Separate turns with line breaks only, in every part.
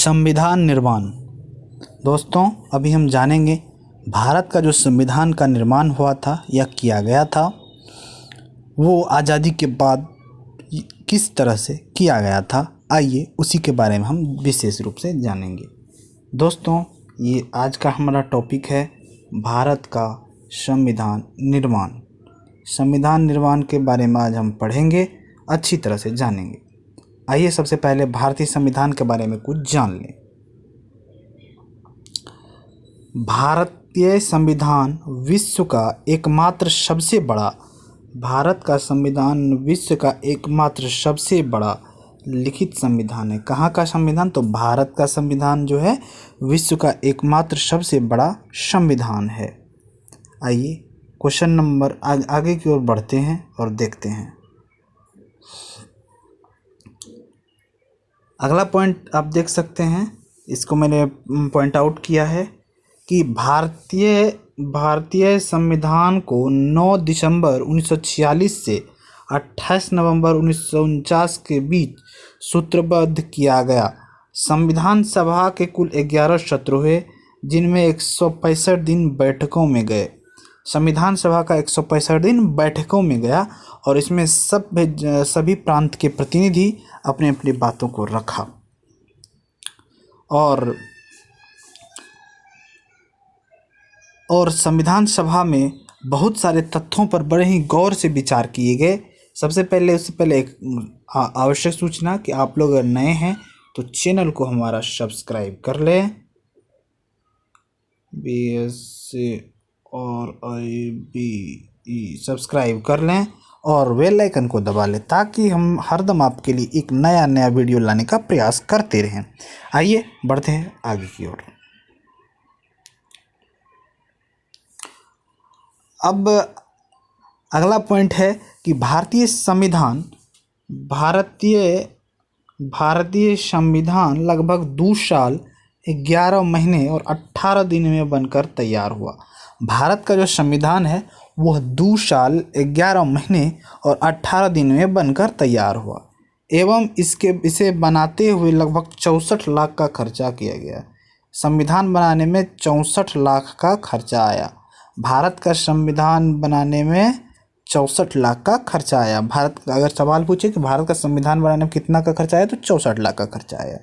संविधान निर्माण। दोस्तों, अभी हम जानेंगे भारत का जो संविधान का निर्माण हुआ था या किया गया था वो आज़ादी के बाद किस तरह से किया गया था। आइए उसी के बारे में हम विशेष रूप से जानेंगे। दोस्तों, ये आज का हमारा टॉपिक है भारत का संविधान निर्माण। संविधान निर्माण के बारे में आज हम पढ़ेंगे, अच्छी तरह से जानेंगे। आइए सबसे पहले भारतीय संविधान के बारे में कुछ जान लें। भारतीय संविधान विश्व का एकमात्र सबसे बड़ा भारत का संविधान विश्व का एकमात्र सबसे बड़ा लिखित संविधान है। कहाँ का संविधान? तो भारत का संविधान जो है विश्व का एकमात्र सबसे बड़ा संविधान है। आइए क्वेश्चन नंबर आगे की ओर बढ़ते हैं और देखते हैं। अगला पॉइंट आप देख सकते हैं, इसको मैंने पॉइंट आउट किया है कि भारतीय संविधान को 9 दिसंबर 1946 से 28 नवंबर 1949 के बीच सूत्रबद्ध किया गया। संविधान सभा के कुल 11 सत्र हुए, जिनमें 165 दिन बैठकों में गए। संविधान सभा का 165 दिन बैठकों में गया और इसमें सभी प्रांत के प्रतिनिधि अपने अपनी बातों को रखा और संविधान सभा में बहुत सारे तथ्यों पर बड़े ही गौर से विचार किए गए। उससे पहले एक आवश्यक सूचना कि आप लोग अगर नए हैं तो चैनल को हमारा सब्सक्राइब कर लें, BSc और IBE सब्सक्राइब कर लें और बेल आइकन को दबा लें ताकि हम हरदम आपके लिए एक नया वीडियो लाने का प्रयास करते रहें। आइए बढ़ते हैं आगे की ओर। अब अगला पॉइंट है कि भारतीय संविधान लगभग 2 साल 11 महीने और 18 दिन में बनकर तैयार हुआ। भारत का जो संविधान है वह 2 साल 11 महीने और 18 दिन में बनकर तैयार हुआ एवं इसे बनाते हुए लगभग 64 लाख का खर्चा किया गया। संविधान बनाने में 64 लाख का खर्चा आया। भारत का संविधान बनाने में 64 लाख का खर्चा आया। अगर सवाल पूछे कि भारत का संविधान बनाने में कितना का खर्चा आया तो 64 लाख का खर्चा आया।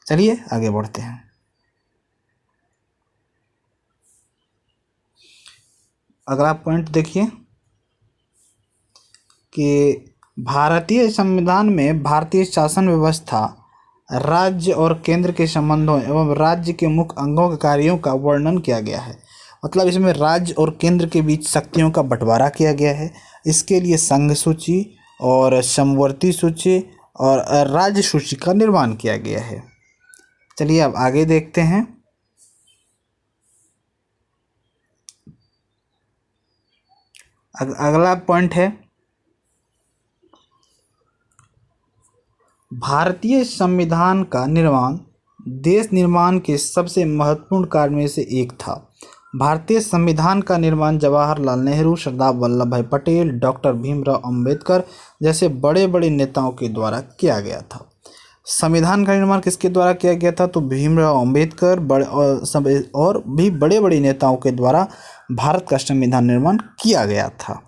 चलिए आगे बढ़ते हैं। अगला पॉइंट देखिए कि भारतीय संविधान में भारतीय शासन व्यवस्था, राज्य और केंद्र के संबंधों एवं राज्य के मुख्य अंगों के कार्यों का वर्णन किया गया है। मतलब इसमें राज्य और केंद्र के बीच शक्तियों का बंटवारा किया गया है। इसके लिए संघ सूची और समवर्ती सूची और राज्य सूची का निर्माण किया गया है। चलिए अब आगे देखते हैं। अगला पॉइंट है भारतीय संविधान का निर्माण देश निर्माण के सबसे महत्वपूर्ण कार्य में से एक था। भारतीय संविधान का निर्माण जवाहरलाल नेहरू, सरदार वल्लभ भाई पटेल, डॉक्टर भीमराव अंबेडकर जैसे बड़े बड़े नेताओं के द्वारा किया गया था। संविधान का निर्माण किसके द्वारा किया गया था? तो भीमराव अंबेडकर और भी बड़े बड़े नेताओं के द्वारा भारत का संविधान निर्माण किया गया था।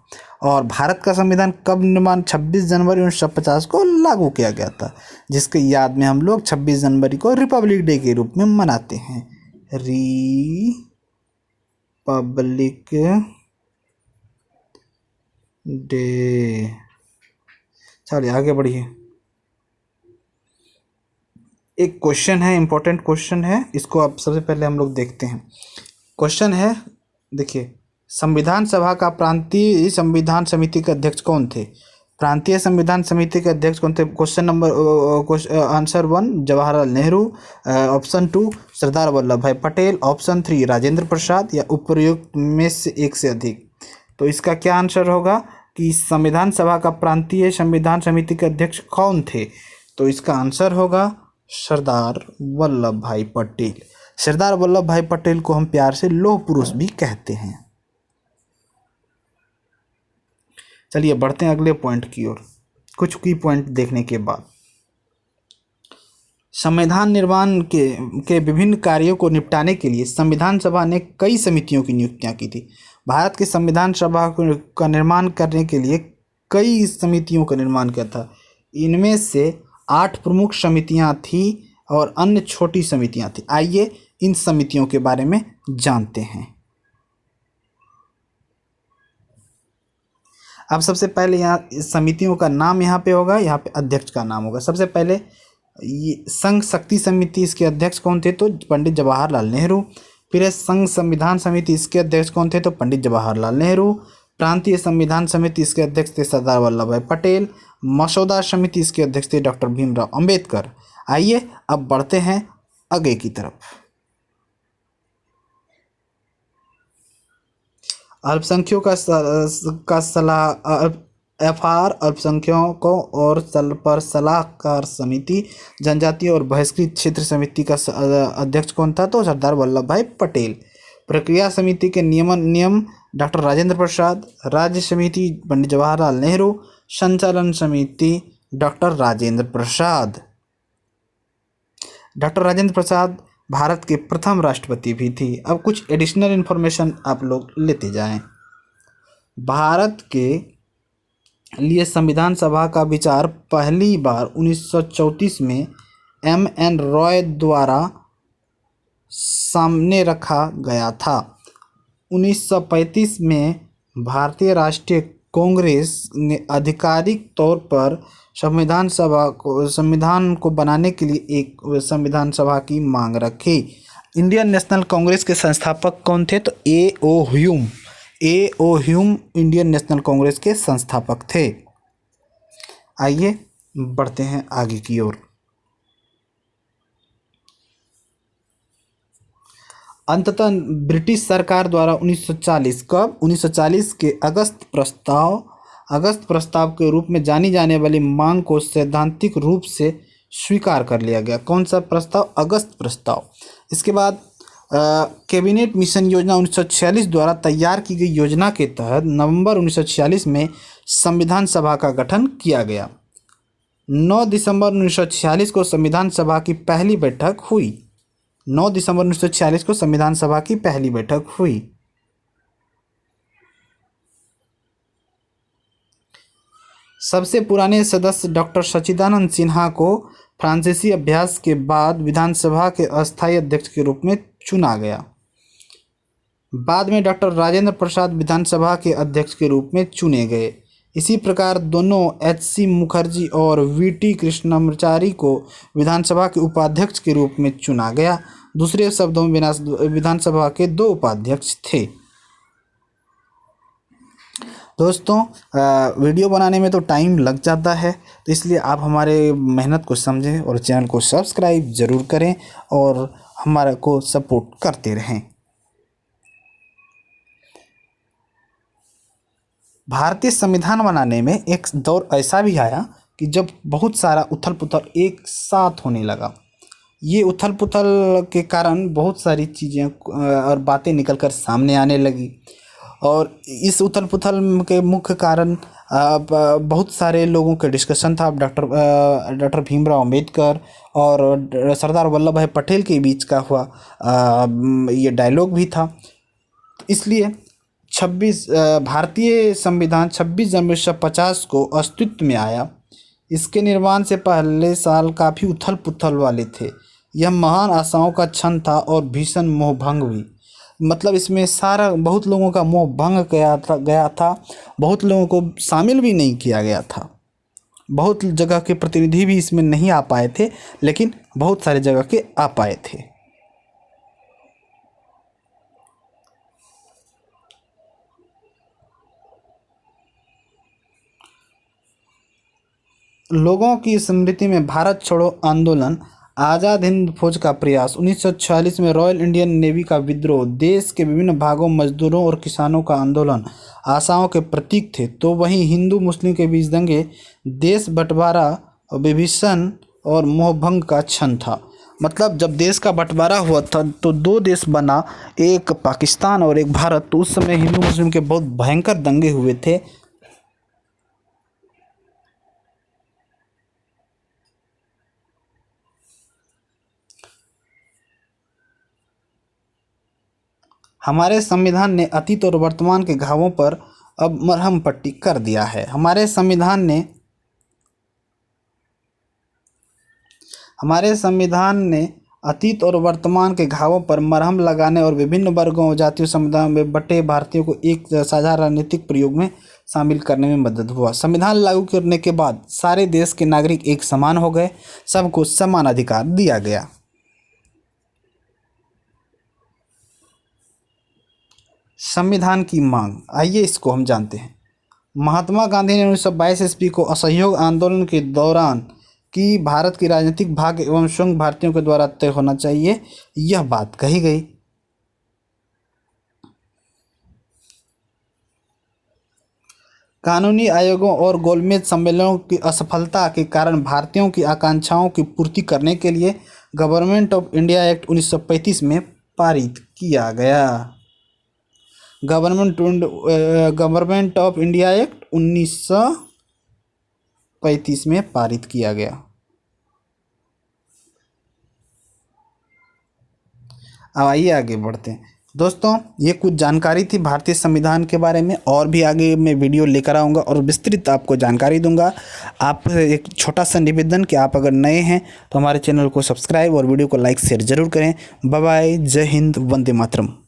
और भारत का संविधान कब निर्माण? 26 जनवरी 1950 को लागू किया गया था, जिसके याद में हम लोग 26 जनवरी को रिपब्लिक डे के रूप में मनाते हैं। Republic day. चलिए आगे बढ़िए। एक क्वेश्चन है, इंपॉर्टेंट क्वेश्चन है, इसको अब सबसे पहले हम लोग देखते हैं। क्वेश्चन है, देखिए, संविधान सभा का प्रांतीय संविधान समिति के अध्यक्ष कौन थे? प्रांतीय संविधान समिति के अध्यक्ष कौन थे? Question number answer 1 Jawaharlal Nehru, option 2 Sardar Vallabh भाई पटेल, ऑप्शन 3 राजेंद्र प्रसाद या उपयुक्त में से एक से अधिक। तो इसका क्या आंसर होगा कि संविधान सभा का प्रांतीय संविधान समिति के अध्यक्ष कौन थे? तो इसका आंसर होगा सरदार वल्लभ भाई पटेल। सरदार वल्लभ भाई पटेल को हम प्यार से लौह पुरुष भी कहते हैं। चलिए बढ़ते हैं अगले पॉइंट की ओर। कुछ की पॉइंट देखने के बाद संविधान निर्माण के विभिन्न कार्यों को निपटाने के लिए संविधान सभा ने कई समितियों की नियुक्तियां की थी। भारत के संविधान सभा का निर्माण करने के लिए कई समितियों का निर्माण किया था। इनमें से 8 प्रमुख समितियां थी और अन्य छोटी समितियां थी। आइए इन समितियों के बारे में जानते हैं। अब सबसे पहले यहाँ समितियों का नाम यहाँ पे होगा, यहाँ पे अध्यक्ष का नाम होगा। सबसे पहले ये संघ शक्ति समिति, इसके अध्यक्ष कौन थे? तो पंडित जवाहरलाल नेहरू। फिर है संघ संविधान समिति, इसके अध्यक्ष कौन थे? तो पंडित जवाहरलाल नेहरू। प्रांतीय संविधान समिति, इसके अध्यक्ष थे सरदार वल्लभ भाई पटेल। मसौदा समिति, इसके अध्यक्ष थे डॉक्टर भीमराव अंबेडकर। आइए अब बढ़ते हैं आगे की तरफ। अल्पसंख्यकों का सलाह FR, अल्पसंख्यकों और पर सलाहकार समिति। जनजातीय और बहिष्कृत क्षेत्र समिति का अध्यक्ष कौन था? तो सरदार वल्लभ भाई पटेल। प्रक्रिया समिति के नियम डॉक्टर राजेंद्र प्रसाद। राज्य समिति पंडित जवाहरलाल नेहरू। संचालन समिति डॉक्टर राजेंद्र प्रसाद। डॉक्टर राजेंद्र प्रसाद भारत के प्रथम राष्ट्रपति भी थी। अब कुछ एडिशनल इन्फॉर्मेशन आप लोग लेते जाएं। भारत के लिए संविधान सभा का विचार पहली बार 1934 में MN रॉय द्वारा सामने रखा गया था। 1935 में भारतीय राष्ट्रीय कांग्रेस ने आधिकारिक तौर पर संविधान को बनाने के लिए एक संविधान सभा की मांग रखी। इंडियन नेशनल कांग्रेस के संस्थापक कौन थे? तो A.O. Hume Indian national Congress के संस्थापक थे। आइए बढ़ते हैं आगे की ओर। अंततः ब्रिटिश सरकार द्वारा 1940 के अगस्त प्रस्ताव के रूप में जानी जाने वाली मांग को सैद्धांतिक रूप से स्वीकार कर लिया गया। कौन सा प्रस्ताव? अगस्त प्रस्ताव। इसके बाद कैबिनेट मिशन योजना 1946 द्वारा तैयार की गई योजना के तहत नवंबर 1946 में संविधान सभा का गठन किया गया। 9 दिसंबर 1946 को संविधान सभा की पहली बैठक हुई। 9 दिसंबर 1946 को संविधान सभा की पहली बैठक हुई। सबसे पुराने सदस्य डॉक्टर सच्चिदानंद सिन्हा को फ्रांसीसी अभ्यास के बाद विधानसभा के अस्थायी अध्यक्ष के रूप में चुना गया। बाद में डॉक्टर राजेंद्र प्रसाद विधानसभा के अध्यक्ष के रूप में चुने गए। इसी प्रकार दोनों HC मुखर्जी और VT कृष्णमाचारी को विधानसभा के उपाध्यक्ष के रूप में चुना गया। दूसरे शब्दों में विधानसभा के 2 उपाध्यक्ष थे। दोस्तों वीडियो बनाने में तो टाइम लग जाता है, तो इसलिए आप हमारे मेहनत को समझें और चैनल को सब्सक्राइब ज़रूर करें और हमारे को सपोर्ट करते रहें। भारतीय संविधान बनाने में एक दौर ऐसा भी आया कि जब बहुत सारा उथल पुथल एक साथ होने लगा। ये उथल पुथल के कारण बहुत सारी चीज़ें और बातें निकलकर सामने आने लगी और इस उथल पुथल के मुख्य कारण बहुत सारे लोगों के डिस्कशन था। डॉक्टर भीमराव अंबेडकर और सरदार वल्लभ भाई पटेल के बीच का हुआ ये डायलॉग भी था। इसलिए भारतीय संविधान 26 जनवरी 1950 को अस्तित्व में आया। इसके निर्माण से पहले साल काफ़ी उथल पुथल वाले थे। यह महान आशाओं का क्षण था और भीषण मोहभंग भी। मतलब इसमें बहुत लोगों का मोह भंग गया था। बहुत लोगों को शामिल भी नहीं किया गया था। बहुत जगह के प्रतिनिधि भी इसमें नहीं आ पाए थे, लेकिन बहुत सारे जगह के आ पाए थे। लोगों की स्मृति में भारत छोड़ो आंदोलन, आज़ाद हिंद फौज का प्रयास, 1946 में रॉयल इंडियन नेवी का विद्रोह, देश के विभिन्न भागों मजदूरों और किसानों का आंदोलन आशाओं के प्रतीक थे। तो वहीं हिंदू मुस्लिम के बीच दंगे, देश बंटवारा, विभीषण और मोहभंग का क्षण था। मतलब जब देश का बंटवारा हुआ था तो 2 देश बना, एक पाकिस्तान और एक भारत। तो उस समय हिंदू मुस्लिम के बहुत भयंकर दंगे हुए थे। हमारे संविधान ने अतीत और वर्तमान के घावों पर अब मरहम पट्टी कर दिया है। हमारे संविधान ने अतीत और वर्तमान के घावों पर मरहम लगाने और विभिन्न वर्गों, जातियों, समुदायों में बटे भारतीयों को एक साझा राजनीतिक प्रयोग में शामिल करने में मदद हुआ। संविधान लागू करने के बाद सारे देश के नागरिक एक समान हो गए, सबको समान अधिकार दिया गया। संविधान की मांग, आइए इसको हम जानते हैं। महात्मा गांधी ने 1922 ईस्वी को असहयोग आंदोलन के दौरान कि भारत की राजनीतिक भाग्य एवं स्वयं भारतीयों के द्वारा तय होना चाहिए, यह बात कही गई। कानूनी आयोगों और गोलमेज सम्मेलनों की असफलता के कारण भारतीयों की आकांक्षाओं की पूर्ति करने के लिए गवर्नमेंट ऑफ इंडिया एक्ट 1935 में पारित किया गया। गवर्नमेंट ऑफ इंडिया एक्ट 1935 में पारित किया गया। अब आइए आगे बढ़ते हैं। दोस्तों, ये कुछ जानकारी थी भारतीय संविधान के बारे में, और भी आगे मैं वीडियो लेकर आऊँगा और विस्तृत आपको जानकारी दूंगा। आप एक छोटा सा निवेदन कि आप अगर नए हैं तो हमारे चैनल को सब्सक्राइब और वीडियो को लाइक शेयर जरूर करें। बाय बाय, जय हिंद, वंदे मातरम।